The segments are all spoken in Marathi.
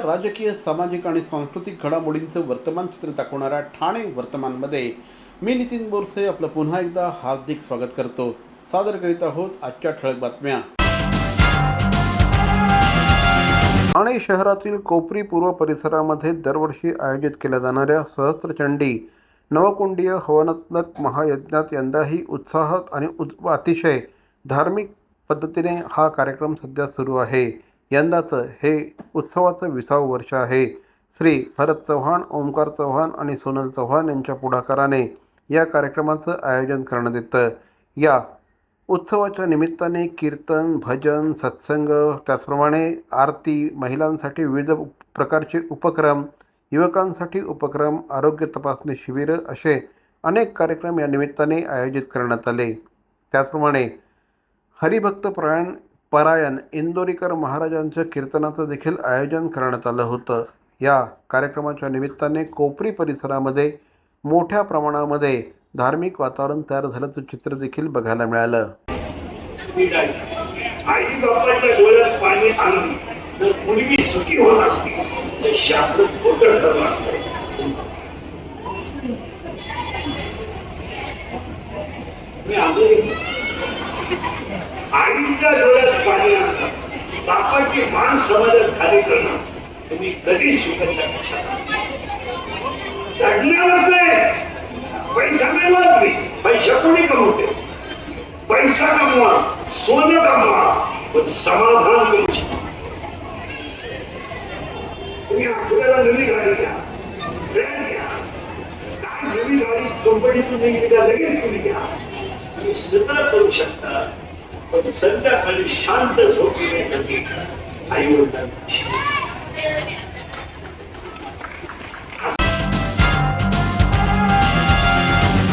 राजकीय, सामाजिक आणि सांस्कृतिक घडामोडींचं वर्तमानचित्र दाखवणाऱ्या ठाणे वर्तमानमध्ये मी नितीन बोरसे आपलं पुन्हा एकदा हार्दिक स्वागत करतो. सादर करीत आहोत आजच्या ठळक बातम्या. ठाणे शहरातील कोपरी पूर्व परिसरामध्ये दरवर्षी आयोजित केल्या जाणाऱ्या सहस्त्रचंडी नवकुंडीय हवनात्मक महायज्ञात यंदाही उत्साहात आणि अतिशय धार्मिक पद्धतीने हा कार्यक्रम सध्या सुरू आहे. यंदाचं हे उत्सवाचं 20वं वर्ष आहे. श्री भरत चव्हाण, ओमकार चव्हाण आणि सोनल चव्हाण यांच्या पुढाकाराने या कार्यक्रमाचं आयोजन करण्यात येतं. या उत्सवाच्या निमित्ताने कीर्तन, भजन, सत्संग, त्याचप्रमाणे आरती, महिलांसाठी विविध प्रकारचे उपक्रम, युवकांसाठी उपक्रम, आरोग्य तपासणी शिबिरं असे अनेक कार्यक्रम या निमित्ताने आयोजित करण्यात आले. त्याचप्रमाणे हरिभक्त परायण इंदोरीकर महाराजांच्या कीर्तनाचं देखील आयोजन करण्यात आलं होतं. या कार्यक्रमाच्या निमित्ताने कोपरी परिसरामध्ये मोठ्या प्रमाणामध्ये धार्मिक वातावरण तयार झाल्याचं चित्र देखील बघायला मिळालं. आई बापाच्या डोळ्यात पाणी आणून जर मुलगी सुखी होत असती तर शास्त्र खोटं ठरलं असतं. आईच्या डोळ्यात पाणी आणलं, बापाची मान समाजात खाली करणं तुम्ही कधी स्वीकारता लढण्यावर पैसा मिळवत नाही. पैसा कोणी कमवते? पैसा कमवा, सोनं कमवा, पण समाधान करू शकता. तुम्ही आपल्याला नवी गाडी घ्या, ब्रँड घ्या, काय नवी गाडी कंपनीतून लगेच तुम्ही घ्या. तुम्ही सगळं करू शकता, पण संध्याकाळी शांत झोप येण्यासाठी आई-वडिलांना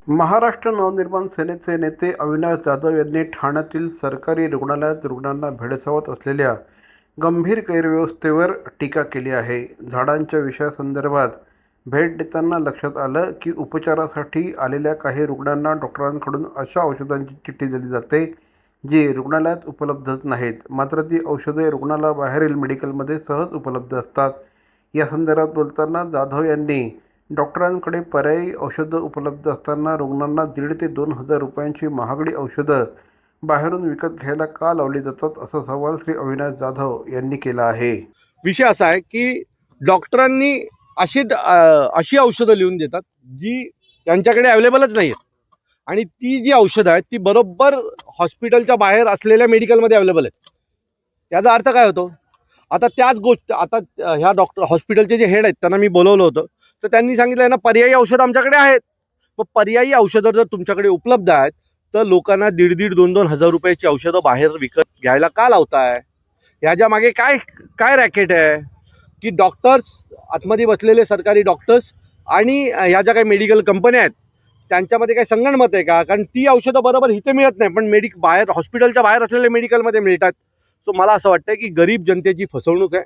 महाराष्ट्र नवनिर्माण सेनेचे नेते अविनाश जाधव यांनी ठाण्यातील सरकारी रुग्णालयात रुग्णांना भेडसावत असलेल्या गंभीर गैरव्यवस्थेवर टीका केली आहे. झाडांच्या विषयासंदर्भात भेट देताना लक्षात आलं की उपचारासाठी आलेल्या काही रुग्णांना डॉक्टरांकडून अशा औषधांची चिठ्ठी दिली जाते जी रुग्णालयात उपलब्धच नाहीत. मात्र ती औषधे रुग्णालयाबाहेरील मेडिकलमध्ये सहज उपलब्ध असतात. या संदर्भात बोलताना जाधव यांनी डॉक्टरांकडे पर्यायी औषधं उपलब्ध असताना रुग्णांना 1,500 ते 2,000 रुपयांची महागडी औषधं बाहेरून विकत घ्यायला का लावली जातात असा सवाल श्री अविनाश जाधव यांनी केला आहे. विषय असा आहे की डॉक्टरांनी अशी औषधं लिहून देतात जी त्यांच्याकडे अवेलेबलच नाही आहेत, आणि ती जी औषधं आहेत ती बरोबर हॉस्पिटलच्या बाहेर असलेल्या मेडिकलमध्ये अवेलेबल आहेत. याचा अर्थ काय होतो? आता त्याच गोष्ट आता ह्या हॉस्पिटलचे जे हेड आहेत त्यांना मी बोलवलं होतं, तर त्यांनी सांगितलं ना पर्यायी औषधं आमच्याकडे आहेत. मग पर्यायी औषधं जर तुमच्याकडे उपलब्ध आहेत तर लोकांना 1,500 2,000 हजार रुपयाची औषधं बाहेर विकत घ्यायला का लावताय? ह्याच्या मागे काय रॅकेट आहे की डॉक्टर्स आतमध्ये बसलेले सरकारी डॉक्टर्स आणि ह्या ज्या काही मेडिकल कंपन्या आहेत त्यांच्यामध्ये काही संगनमत आहे का? कारण ती औषधं बरोबर इथे मिळत नाही, पण बाहेर हॉस्पिटलच्या बाहेर असलेल्या मेडिकलमध्ये मिळतात. सो मला असं वाटतं की गरीब जनतेची फसवणूक आहे.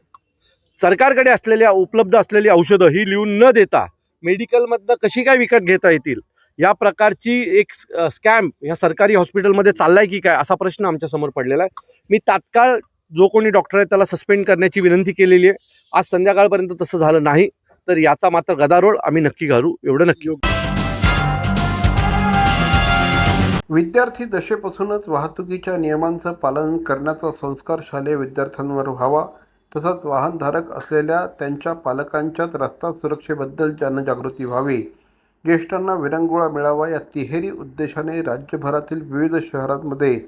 सरकारकडे उपलब्ध असलेली औषधं ही लिहून न देता मेडिकलमधनं कशी काय विकत घेता येतील, या प्रकारची एक स्कॅम ह्या सरकारी हॉस्पिटलमध्ये चाललाय की काय असा प्रश्न आमच्या समोर पडलेला आहे. मी तात्काळ जो कोणी डॉक्टर आहे त्याला सस्पेंड करण्याची विनंती केलेली आहे. आज संध्याकाळपर्यंत तसं झालं नाही तर याचा मात्र गदारोळ आम्ही नक्की घालू, एवढं नक्की. विद्यार्थी दशेपासूनच वाहतुकीच्या नियमांचं पालन करण्याचा संस्कार शालेय विद्यार्थ्यांवर व्हावा, तसंच वाहनधारक असलेल्या त्यांच्या पालकांच्यात रस्ता सुरक्षेबद्दल जनजागृती व्हावी, ज्येष्ठांना विरंगुळा मिळावा या तिहेरी उद्देशाने राज्यभरातील विविध शहरांमध्ये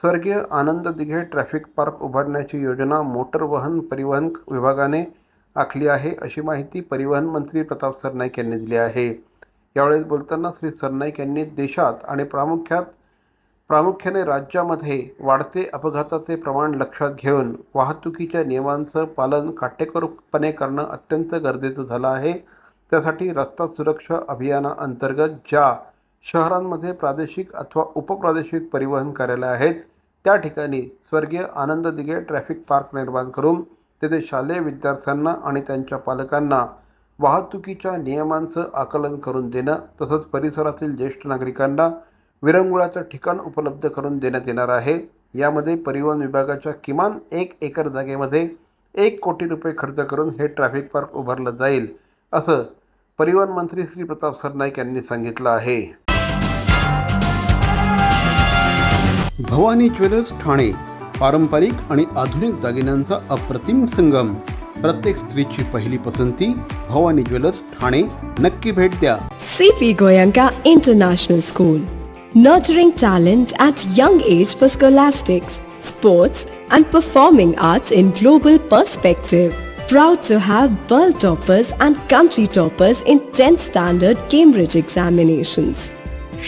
स्वर्गीय आनंद दिघे ट्रॅफिक पार्क उभारण्याची योजना मोटर वाहन परिवहन विभागाने आखली आहे, अशी माहिती परिवहन मंत्री प्रताप सरनाईक यांनी दिली आहे. यावेळी बोलताना श्री सरनाईक यांनी देशात आणि प्रामुख्याने राज्यामध्ये वाढते अपघाताचे प्रमाण लक्षात घेऊन वाहतुकीच्या नियमांचं पालन काटेकोरपणे करणं अत्यंत गरजेचं झालं आहे. त्यासाठी रस्ता सुरक्षा अभियानाअंतर्गत ज्या शहरांमध्ये प्रादेशिक अथवा उपप्रादेशिक परिवहन कार्यालय आहेत त्या ठिकाणी स्वर्गीय आनंद दिघे ट्रॅफिक पार्क निर्माण करून तेथे शालेय विद्यार्थ्यांना आणि त्यांच्या पालकांना वाहतुकीच्या नियमांचं आकलन करून देणं, तसंच परिसरातील ज्येष्ठ नागरिकांना विरंगुळाचं ठिकाण उपलब्ध करून देण्यात येणार आहे. यामध्ये परिवहन विभागाच्या किमान 1 एकर जागेमध्ये 1 कोटी रुपये खर्च करून हे ट्रॅफिक पार्क उभारलं जाईल, असं परिवहन मंत्री श्री प्रताप सरनाईक यांनी सांगितलं आहे. भवानी ज्वेलर्स ठाणे, पारंपरिक आणि आधुनिक दागिन्यांचा अप्रतिम संगम. प्रत्येक स्त्रीची पहिली पसंती भवानी ज्वेलर्स ठाणे. नक्की भेट द्या. CP Goenka International School, nurturing talent at young age for scholastics, sports and performing arts in global perspective. Proud to have world toppers and country toppers in 10th standard Cambridge examinations.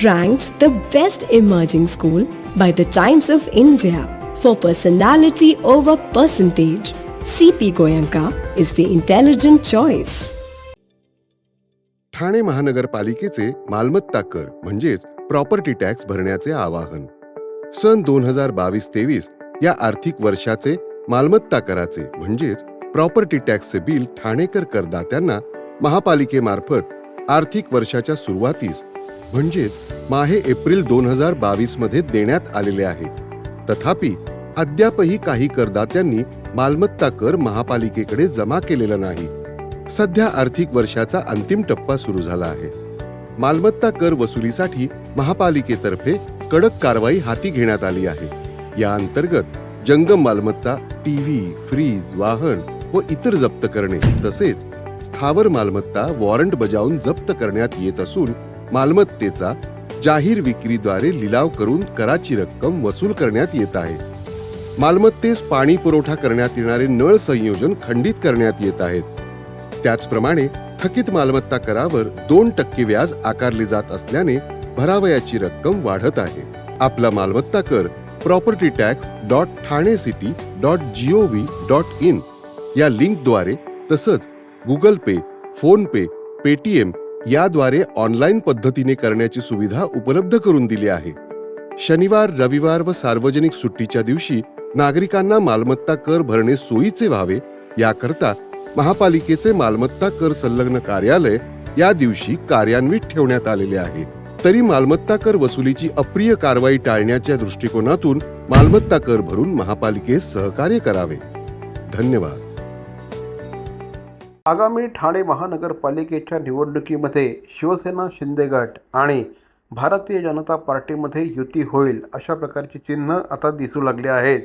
Ranked the best emerging school by the Times of India for personality over percentage. CP Goenka is the intelligent choice. Thane महानगरपालिकेचे मालमत्ता कर म्हणजेच प्रॉपर्टी टॅक्स भरण्याचे आवाहन. सन 2022-23 या आर्थिक वर्षाचे मालमत्ता कराचे म्हणजेच प्रॉपर्टी टॅक्सचे बिल ठाणेकर करदात्यांना महापालिकेमार्फत आर्थिक वर्षाच्या सुरुवातीस म्हणजेच माहे एप्रिल 2022 मध्ये देण्यात आलेले आहे. तथापि अद्यापही काही करदात्यांनी मालमत्ता कर महापालिकेकडे जमा केलेला नाही. सध्या आर्थिक वर्षाचा अंतिम टप्पा सुरू झाला आहे. मालमत्ता कर वसुलीसाठी महापालिकेतर्फे कडक कारवाई हाती घेण्यात आली आहे. या अंतर्गत जंगम मालमत्ता, टीव्ही, फ्रीज, वाहन व इतर जप्त करणे तसेच स्थावर मालमत्ता वॉरंट बजावून जप्त करण्यात येत असून मालमत्तेचा जाहीर विक्रीद्वारे लिलाव करून कराची रक्कम वसूल करण्यात येत आहे. मालमत्तेस पाणी पुरवठा करण्यात येणारे नळ संयोजन खंडित करण्यात येत आहेत. त्याचप्रमाणे थकीत मालमत्ता करावर 2% व्याज आकारले जात असल्याने भरावयाची रक्कम वाढत आहे. आपला मालमत्ता कर propertytax.thanecity.gov.in या लिंकद्वारे तसंच गुगल पे, फोन पे, पेटीएम याद्वारे ऑनलाईन पद्धतीने करण्याची सुविधा उपलब्ध करून दिली आहे. शनिवार, रविवार व सार्वजनिक सुट्टीच्या दिवशी नागरिकांना मालमत्ता कर भरणे सोयीचे व्हावे याकरता महापालिकेचे मालमत्ता कर संलग्न कार्यालय या दिवशी कार्यान्वित ठेवण्यात आलेले आहे. तरी मालमत्ता कर वसुलीची अप्रिय कारवाई टाळण्याच्या दृष्टिकोनातून मालमत्ता कर भरून महापालिकेस सहकार्य करावे. धन्यवाद. आगामी ठाणे महानगरपालिकेच्या निवडणुकीमध्ये शिवसेना शिंदे गट आणि भारतीय जनता पार्टीमध्ये युती होईल अशा प्रकारची चिन्ह आता दिसू लागली आहेत.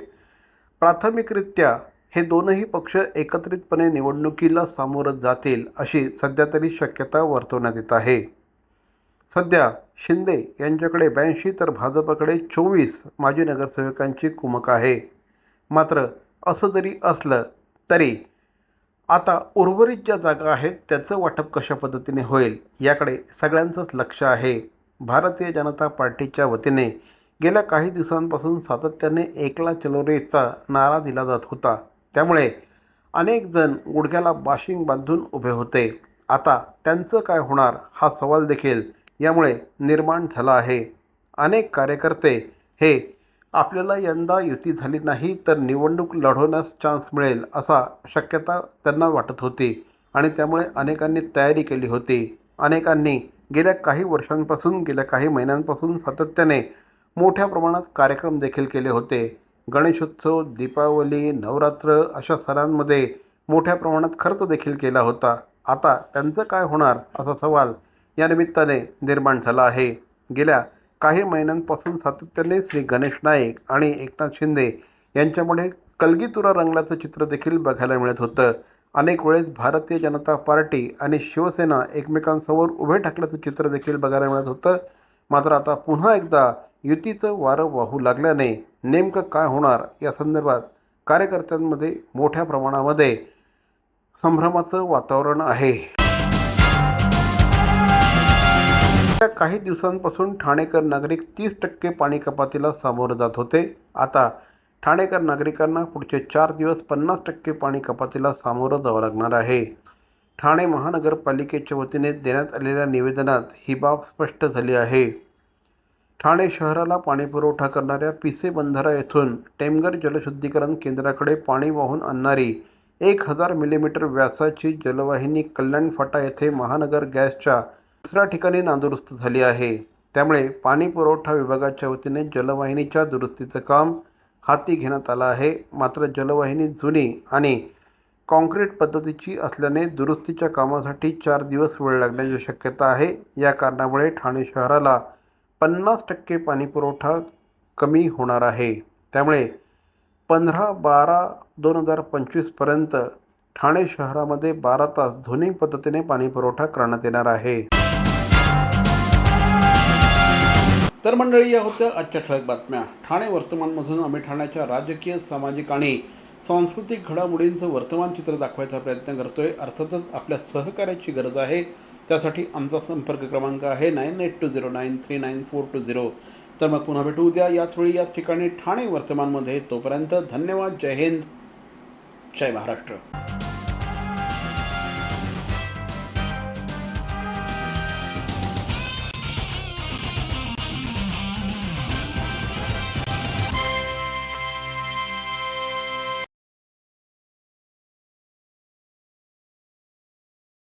प्राथमिकरित्या हे दोनही पक्ष एकत्रितपणे निवडणुकीला सामोरं जातील अशी सध्या तरी शक्यता वर्तवण्यात येत आहे. सध्या शिंदे यांच्याकडे 82 तर भाजपकडे 24 माजी नगरसेवकांची कुमक आहे. मात्र असं जरी असलं तरी आता उर्वरित ज्या जागा आहेत त्याचं वाटप कशा पद्धतीने होईल याकडे सगळ्यांचंच लक्ष आहे. भारतीय जनता पार्टीच्या वतीने गेल्या काही दिवसांपासून सातत्याने एकला चलो रेचा नारा दिला जात होता. त्यामुळे अनेक जण गुडघ्याला बाशिंग बांधून उभे होते. आता त्यांचं काय होणार हा सवाल देखील यामुळे निर्माण झाला आहे. अनेक कार्यकर्ते हे आपल्याला यंदा युती झाली नाही तर निवडणूक लढवण्यास चान्स मिळेल असा शक्यता त्यांना वाटत होती आणि त्यामुळे अनेकांनी तयारी केली होती. अनेकांनी गेल्या काही वर्षांपासून गेल्या काही महिन्यांपासून सातत्याने मोठ्या प्रमाणात कार्यक्रम देखील केले होते. गणेशोत्सव, दीपावली, नवरात्र अशा सणांमध्ये मोठ्या प्रमाणात खर्च देखील केला होता. आता त्यांचं काय होणार असा सवाल या निमित्ताने निर्माण झाला आहे. गेल्या काही महिन्यांपासून सातत्याने श्री गणेश नाईक आणि एकनाथ शिंदे यांच्यामुळे कलगीतुरा रंगल्याचं चित्र देखील बघायला मिळत होतं. अनेक वेळेस भारतीय जनता पार्टी आणि शिवसेना एकमेकांसमोर उभे ठाकल्याचं चित्र देखील बघायला मिळत होतं. मात्र आता पुन्हा एकदा युतीचं वारं वाहू लागल्याने नेमकं काय होणार या संदर्भात कार्यकर्त्यांमध्ये मोठ्या प्रमाणामध्ये संभ्रमाचं वातावरण आहे. काही दिवसांपासून ठाणेकर नागरिक 30% पाणी कपातीला सामोरं जात होते. आता ठाणेकर नागरिकांना पुढचे 4 दिवस 50% पाणी कपातीला सामोरं जावं लागणार आहे. ठाणे महानगरपालिकेच्या वतीने देण्यात आलेल्या निवेदनात ही बाब स्पष्ट झाली आहे. ठाणे शहराला पाणीपुरवठा करणाऱ्या पिसे बंधारा येथून टेमघर जलशुद्धीकरण केंद्राकडे पाणी वाहून आणणारी 1000 मिलीमीटर व्यासाची जलवाहिनी कल्याण फाटा येथे महानगर गॅसच्या दुसऱ्या ठिकाणी नादुरुस्त झाली आहे. त्यामुळे पाणी पुरवठा विभागाच्या वतीने जलवाहिनीच्या दुरुस्तीचं काम हाती घेण्यात आलं आहे. मात्र जलवाहिनी जुनी आणि कॉन्क्रीट पद्धतीची असल्याने दुरुस्तीच्या कामासाठी 4 दिवस वेळ लागण्याची शक्यता आहे. या कारणामुळे ठाणे शहराला 50% पाणीपुरवठा कमी होणार आहे. त्यामुळे 15/12/2025 पर्यंत ठाणे शहरामध्ये 12 तास ध्वनी पद्धतीने पाणीपुरवठा करण्यात येणार आहे. तर मंडळी, या होत्या आजच्या ठळक बातम्या. ठाणे वर्तमानमधून आम्ही ठाण्याच्या राजकीय, सामाजिक आणि सांस्कृतिक घडामोडींचं वर्तमान चित्र दाखवायचा प्रयत्न करतोय. अर्थातच आपल्या सहकार्याची गरज आहे. त्यासाठी आमचा संपर्क क्रमांक आहे 9820939420. तर मग पुन्हा भेटू उद्या याच वेळी याच ठिकाणी ठाणे वर्तमानमध्ये. तोपर्यंत धन्यवाद. जय हिंद, जय महाराष्ट्र.